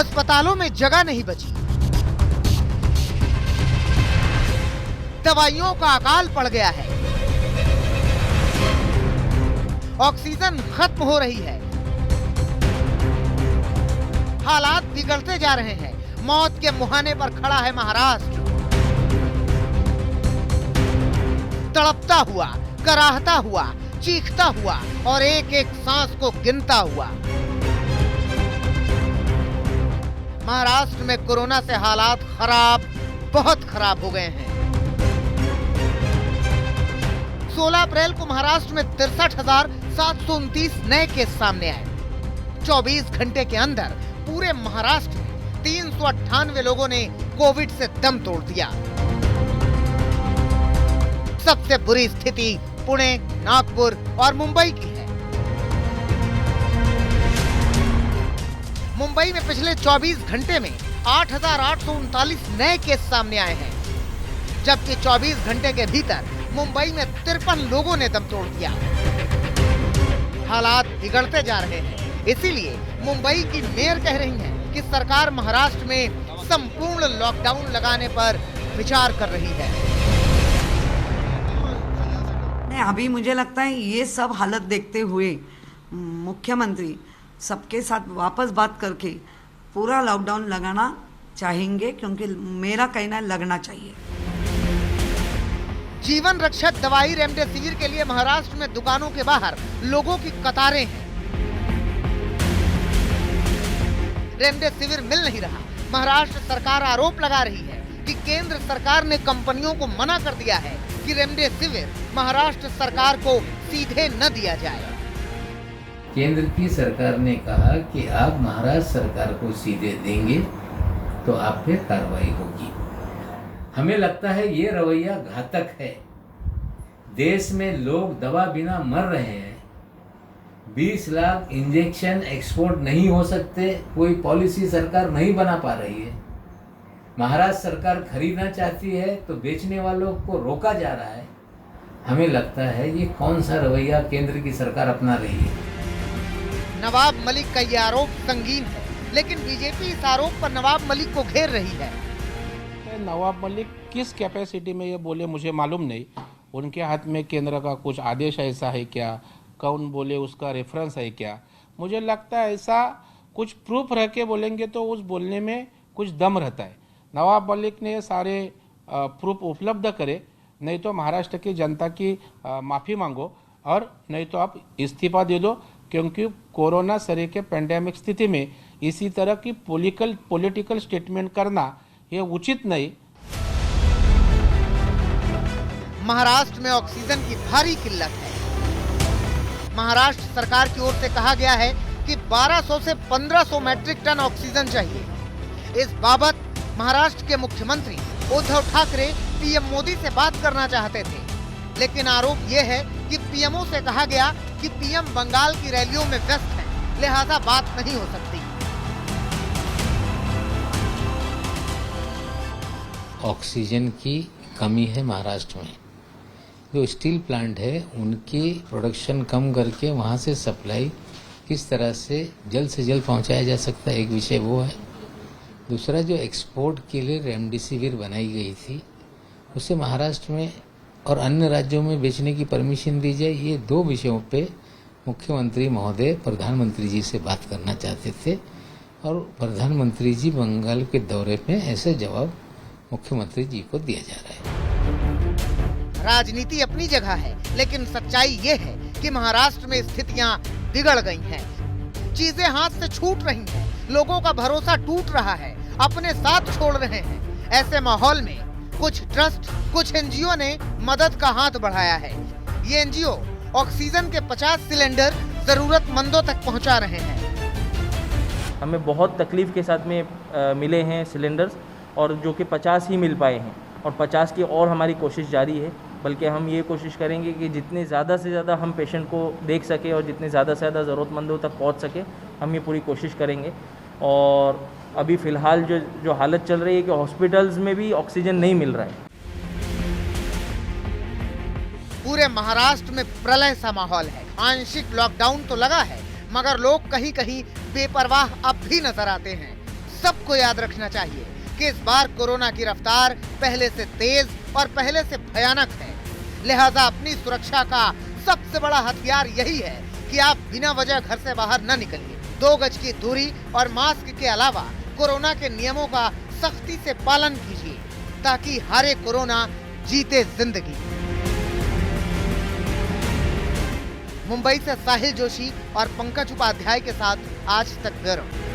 अस्पतालों में जगह नहीं बची, दवाइयों का अकाल पड़ गया है, ऑक्सीजन खत्म हो रही है, हालात बिगड़ते जा रहे हैं। मौत के मुहाने पर खड़ा है महाराष्ट्र। तड़पता हुआ, कराहता हुआ, चीखता हुआ और एक एक सांस को गिनता हुआ। महाराष्ट्र में कोरोना से हालात खराब, बहुत खराब हो गए हैं। 16 अप्रैल को महाराष्ट्र में 63,729 नए केस सामने आए। 24 घंटे के अंदर पूरे महाराष्ट्र में 398 लोगों ने कोविड से दम तोड़ दिया। सबसे बुरी स्थिति पुणे, नागपुर और मुंबई की है। मुंबई में पिछले 24 घंटे में 8,839 नए केस सामने आए हैं, जबकि 24 घंटे के भीतर मुंबई में 53 लोगों ने दम तोड़ दिया। हालात बिगड़ते जा रहे हैं, इसीलिए मुंबई की मेयर कह रही हैं कि सरकार महाराष्ट्र में संपूर्ण लॉकडाउन लगाने पर विचार कर रही है। नहीं, अभी मुझे लगता है ये सब हालत देखते हुए मुख्यमंत्री सबके साथ वापस बात करके पूरा लॉकडाउन लगाना चाहेंगे, क्योंकि मेरा कहना है लगना चाहिए। जीवन रक्षक दवाई रेमडेसिविर के लिए महाराष्ट्र में दुकानों के बाहर लोगों की कतारें हैं। रेमडेसिविर मिल नहीं रहा। महाराष्ट्र सरकार आरोप लगा रही है कि केंद्र सरकार ने कंपनियों को मना कर दिया है कि रेमडेसिविर महाराष्ट्र सरकार को सीधे न दिया जाए। केंद्र की सरकार ने कहा कि आप महाराष्ट्र सरकार को सीधे देंगे तो आप पे कार्रवाई होगी। हमें लगता है ये रवैया घातक है। देश में लोग दवा बिना मर रहे हैं। 20 लाख इंजेक्शन एक्सपोर्ट नहीं हो सकते, कोई पॉलिसी सरकार नहीं बना पा रही है। महाराष्ट्र सरकार खरीदना चाहती है तो बेचने वालों को रोका जा रहा है। हमें लगता है ये कौन सा रवैया केंद्र की सरकार अपना रही है। नवाब मलिक का ये आरोप संगीन है, लेकिन बीजेपी इस आरोप पर नवाब मलिक को घेर रही है। नवाब मलिक किस कैपेसिटी में ये बोले मुझे मालूम नहीं। उनके हाथ में केंद्र का कुछ आदेश ऐसा है क्या, कौन बोले उसका रेफरेंस है क्या? मुझे लगता है ऐसा कुछ प्रूफ रह के बोलेंगे तो उस बोलने में कुछ दम रहता है। नवाब मलिक ने सारे प्रूफ उपलब्ध करे, नहीं तो महाराष्ट्र की जनता की माफ़ी मांगो और नहीं तो आप इस्तीफा दे दो, क्योंकि कोरोना सरे के पेंडेमिक स्थिति में इसी तरह की पॉलिटिकल स्टेटमेंट करना ये उचित नहीं। महाराष्ट्र में ऑक्सीजन की भारी किल्लत है। महाराष्ट्र सरकार की ओर से कहा गया है कि 1200 से 1500 मैट्रिक टन ऑक्सीजन चाहिए। इस बाबत महाराष्ट्र के मुख्यमंत्री उद्धव ठाकरे पीएम मोदी से बात करना चाहते थे, लेकिन आरोप ये है कि पीएमओ से कहा गया कि पीएम बंगाल की रैलियों में व्यस्त हैं, लिहाजा बात नहीं हो सकती। ऑक्सीजन की कमी है महाराष्ट्र में। जो स्टील प्लांट है उनकी प्रोडक्शन कम करके वहाँ से सप्लाई किस तरह से जल्द पहुँचाया जा सकता है, एक विषय वो है। दूसरा, जो एक्सपोर्ट के लिए रेमडेसिविर बनाई गई थी उसे महाराष्ट्र में और अन्य राज्यों में बेचने की परमिशन दी जाए। ये दो विषयों पे मुख्यमंत्री महोदय प्रधानमंत्री जी से बात करना चाहते थे और प्रधानमंत्री जी बंगाल के दौरे में ऐसे जवाब मुख्यमंत्री जी को दिया जा रहा है। राजनीति अपनी जगह है, लेकिन सच्चाई ये है कि महाराष्ट्र में स्थितियां बिगड़ गई हैं। चीजें हाथ से छूट रही हैं, लोगों का भरोसा टूट रहा है, अपने साथ छोड़ रहे हैं। ऐसे माहौल में कुछ ट्रस्ट, कुछ एनजीओ ने मदद का हाथ बढ़ाया है। ये एनजीओ ऑक्सीजन के 50 सिलेंडर जरूरतमंदों तक पहुंचा रहे हैं। हमें बहुत तकलीफ के साथ में मिले हैं सिलेंडर्स, और जो कि 50 ही मिल पाए हैं, और 50 की और हमारी कोशिश जारी है। बल्कि हम ये कोशिश करेंगे कि जितने ज़्यादा से ज़्यादा हम पेशेंट को देख सके और जितने ज़्यादा से ज़्यादा ज़रूरतमंदों तक पहुंच सके, हम ये पूरी कोशिश करेंगे। और अभी फ़िलहाल जो हालत चल रही है कि हॉस्पिटल्स में भी ऑक्सीजन नहीं मिल रहा है। पूरे महाराष्ट्र में प्रलय सा माहौल है। आंशिक लॉकडाउन तो लगा है, मगर लोग कहीं कहीं बेपरवाह अब भी नजर आते हैं। सबको याद रखना चाहिए कि इस बार कोरोना की रफ्तार पहले से तेज और पहले से भयानक है। लिहाजा अपनी सुरक्षा का सबसे बड़ा हथियार यही है कि आप बिना वजह घर से बाहर न निकलिए। 2 गज की दूरी और मास्क के अलावा कोरोना के नियमों का सख्ती से पालन कीजिए ताकि हारे कोरोना जीते जिंदगी। मुंबई से साहिल जोशी और पंकज उपाध्याय के साथ आज तक ब्यूरो।